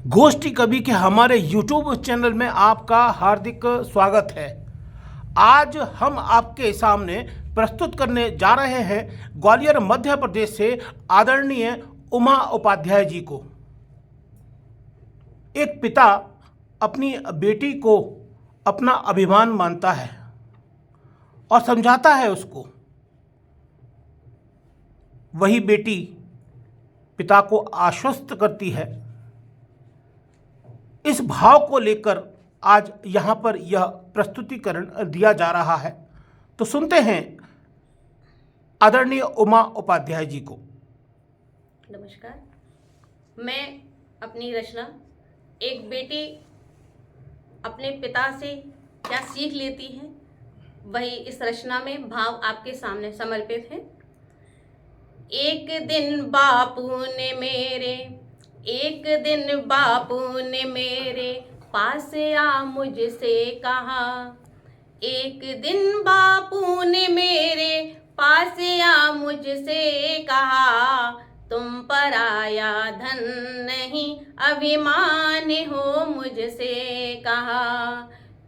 गोष्ठी कवि के हमारे YouTube चैनल में आपका हार्दिक स्वागत है। आज हम आपके सामने प्रस्तुत करने जा रहे हैं ग्वालियर मध्य प्रदेश से आदरणीय उमा उपाध्याय जी को। एक पिता अपनी बेटी को अपना अभिमान मानता है और समझाता है उसको। वही बेटी पिता को आश्वस्त करती है। इस भाव को लेकर आज यहाँ पर यह प्रस्तुतिकरण दिया जा रहा है। तो सुनते हैं आदरणीय उमा उपाध्याय जी को। नमस्कार। मैं अपनी रचना एक बेटी अपने पिता से क्या सीख लेती है, वही इस रचना में भाव आपके सामने समर्पित है। एक दिन बापू ने मेरे पास आ मुझसे कहा। एक दिन बापू ने मेरे पास आ मुझसे कहा, तुम पराया धन नहीं अभिमान हो मुझसे कहा।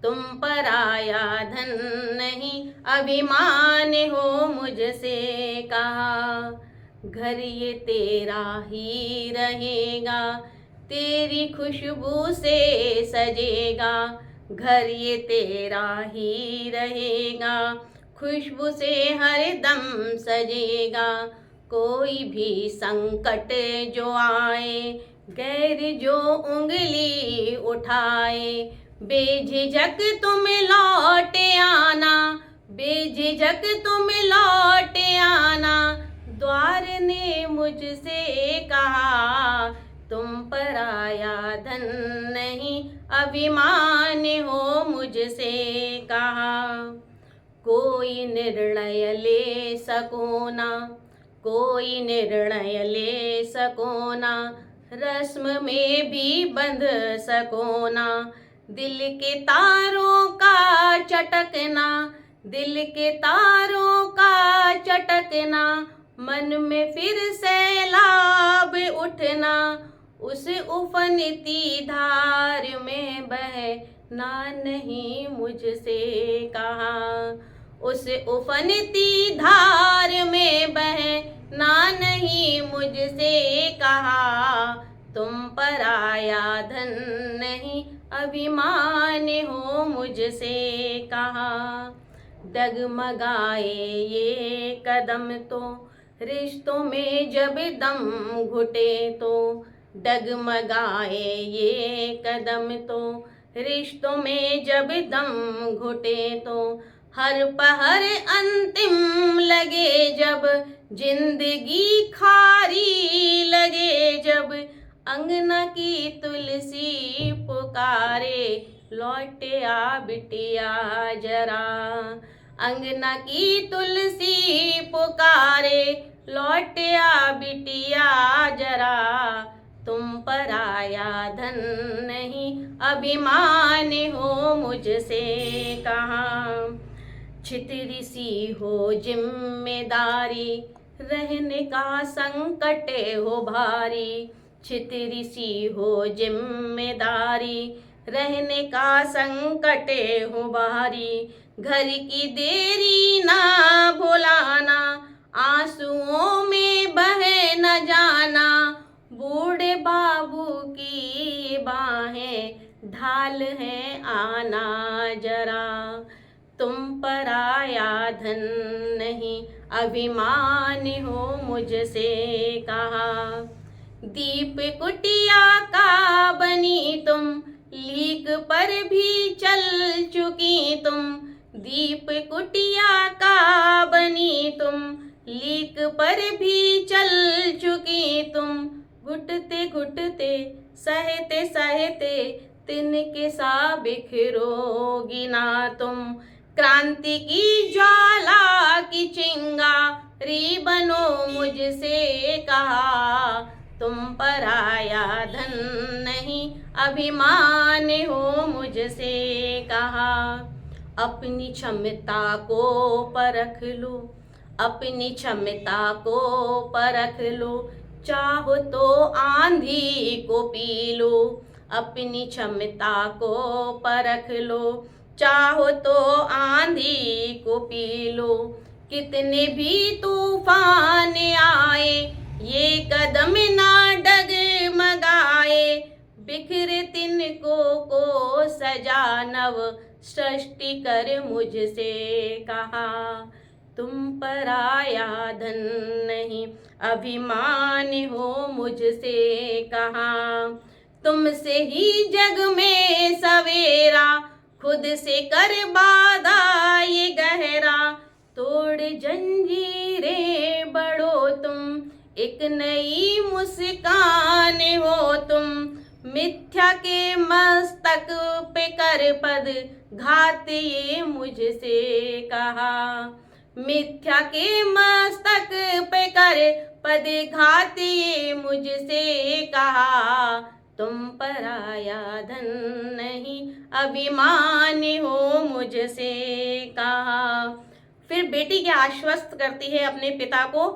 तुम पराया धन नहीं अभिमान हो मुझसे कहा। घर ये तेरा ही रहेगा, तेरी खुशबू से सजेगा। घर ये तेरा ही रहेगा, खुशबू से हर दम सजेगा। कोई भी संकट जो आए, गैर जो उंगली उठाए, बेझिझक तुम लौट आना, बेझिझक तुम लौट आना। द्वार ने मुझसे कहा, तुम पराया धन नहीं अभिमान हो मुझसे कहा। कोई निर्णय ले सको ना, कोई निर्णय ले सको ना, रस्म में भी बंध सको ना। दिल के तारों का चटकना, दिल के तारों का चटकना, मन में फिर सैलाब उठना। उस उफनती धार में बहना नहीं मुझसे कहा। उस उफनती धार में बहना नहीं मुझसे कहा। तुम पराया धन नहीं अभिमान हो मुझसे कहा। डगमगाए ये कदम तो रिश्तों में जब दम घुटे तो। डगमगाए ये कदम तो रिश्तों में जब दम घुटे तो। हर पहर अंतिम लगे जब, जिंदगी खारी लगे जब। अंगना की तुलसी पुकारे, लौट आ बिटिया जरा। अंगना की तुलसी पुकारे, लौट आ बिटिया जरा। तुम पराया धन नहीं अभिमान हो मुझसे कहा। छितरी सी हो जिम्मेदारी, रहने का संकट हो भारी। छितरी सी हो जिम्मेदारी, रहने का संकट हो भारी। घर की देरी ना भुलाना, आंसुओं में बह न जाना। बूढ़े बाबू की बाहें ढाल है आना जरा। तुम पराया धन नहीं अभिमान हो मुझसे कहा। दीप कुटिया का बनी तुम, लीक पर भी चल चुकी तुम। दीप कुटिया का बनी तुम, लीक पर भी चल चुकी तुम। घुटते घुटते सहते सहते तिनके सा बिखरोगी ना तुम। क्रांति की ज्वाला की चिंगारी बनो मुझसे कहा। तुम पराया धन नहीं अभिमान हो मुझसे कहा। अपनी क्षमता को परख लो, अपनी क्षमता को परख लो। चाहो तो आंधी को पी लो, अपनी क्षमता को परख लो, चाहो तो आंधी को पी लो। कितने भी तूफान आए, ये कदम ना डगमगाए। बिखरे तिनको को सजा नव सृष्टि कर मुझसे कहा। तुम पराया धन नहीं, अभिमान हो मुझसे कहा। तुमसे ही जग में सवेरा, खुद से कर बाधा ये गहरा। तोड़ जंजीरें बढ़ो तुम, एक नई मुस्कान हो तुम। मिथ्या के मस्तक पे कर पद घात ये मुझसे कहा। मिथ्या के मस्तक पे कर पद घात ये मुझसे कहा। तुम पराया धन नहीं, अभिमान हो मुझसे कहा। फिर बेटी के आश्वस्त करती है अपने पिता को,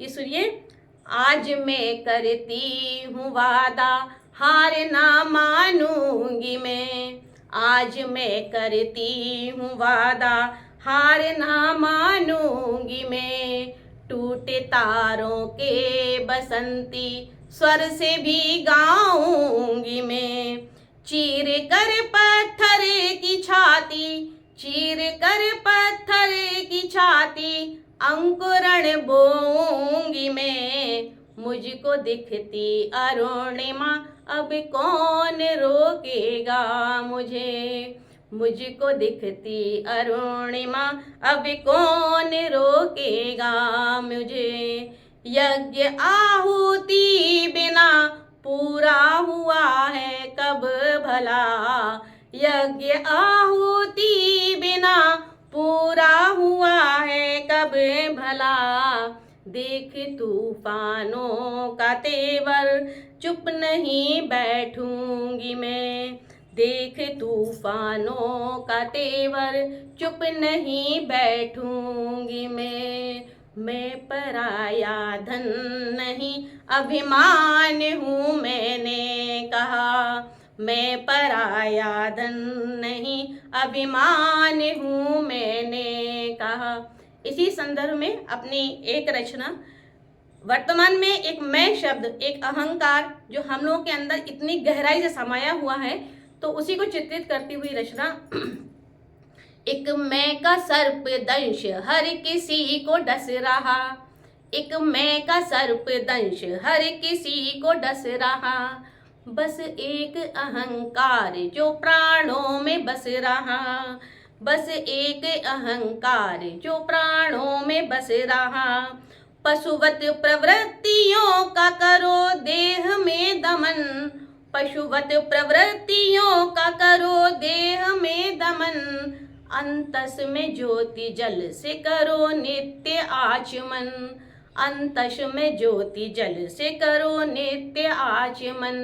ये सुनिए। आज मैं करती हूँ वादा, हार ना मानूंगी मैं। आज मैं करती हूँ वादा, हार ना मानूंगी मैं। टूटे तारों के बसंती स्वर से भी गाऊंगी मैं। चीर कर पत्थर की छाती, चीर कर पत्थर की छाती, अंकुरण बोऊंगी मैं। मुझको दिखती अरुणिमा, अब कौन रोकेगा मुझे। मुझको दिखती अरुणिमा, अब कौन रोकेगा मुझे। यज्ञ आहुति बिना पूरा हुआ है कब भला। यज्ञ आहुति बिना पूरा हुआ है कब भला। देख तूफानों का तेवर, चुप नहीं बैठूंगी मैं। देख तूफानों का तेवर, चुप नहीं बैठूंगी मैं पराया धन नहीं, अभिमान हूँ मैंने कहा। मैं पराया धन नहीं, अभिमान हूँ मैंने कहा। इसी संदर्भ में अपनी एक रचना, वर्तमान में एक मैं शब्द, एक अहंकार जो हम लोगों के अंदर इतनी गहराई से समाया हुआ है, तो उसी को चित्रित करती हुई रचना। एक मैं का सर्प दंश हर किसी को डस रहा। एक मैं का सर्प दंश हर किसी को डस रहा। बस एक अहंकार जो प्राणों में बस रहा। बस एक अहंकार जो प्राणों में बस रहा। पशुवत प्रवृत्तियों का करो देह में दमन। पशुवत प्रवृत्तियों का करो देह में दमन। अंतस में ज्योति जल से करो नित्य आचमन। अंतस में ज्योति जल से करो नित्य आचमन।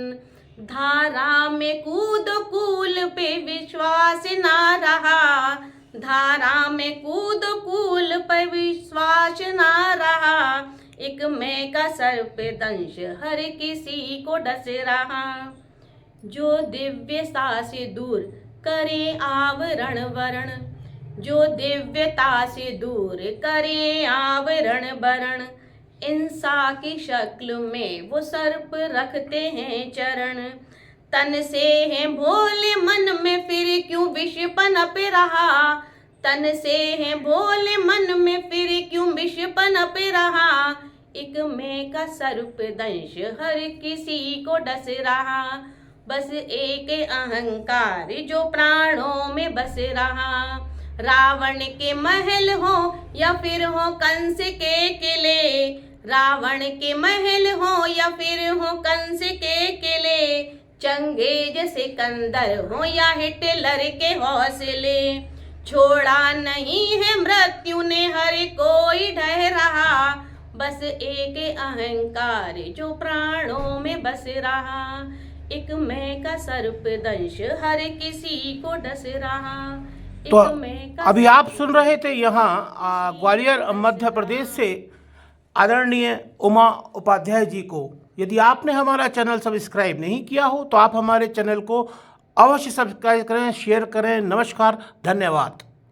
धारा में कूद कूल पे विश्वास ना रहा। धारा में कूद कूल पे विश्वास ना रहा। एक मैं का सर्प दंश हर किसी को डस रहा। जो दिव्यता से दूर करे आवरण वरण। जो दिव्यता से दूर करे आवरण वरण। इंसा की शक्ल में वो सर्प रखते हैं चरण। तन से है भोले मन में फिर क्यों विष पनप रहा। तन से है भोले मन में फिर क्यों विष पनप रहा। एक मैं का सर्प दंश हर किसी को डस रहा। बस एक अहंकार जो प्राणों में बस रहा। रावण के महल हो या फिर हो कंस के किले। रावण के महल हो या फिर हो कंस के किले। चंगेज सिकंदर हो या हिटलर के हौसले। छोड़ा नहीं है मृत्यु ने हर कोई ढह रहा। बस एक अहंकार जो प्राणों में बस रहा। एक मैं का सर्प दंश हर किसी को डस रहा। तो अभी आप सुन रहे थे यहाँ ग्वालियर मध्य प्रदेश से आदरणीय उमा उपाध्याय जी को। यदि आपने हमारा चैनल सब्सक्राइब नहीं किया हो तो आप हमारे चैनल को अवश्य सब्सक्राइब करें, शेयर करें। नमस्कार, धन्यवाद।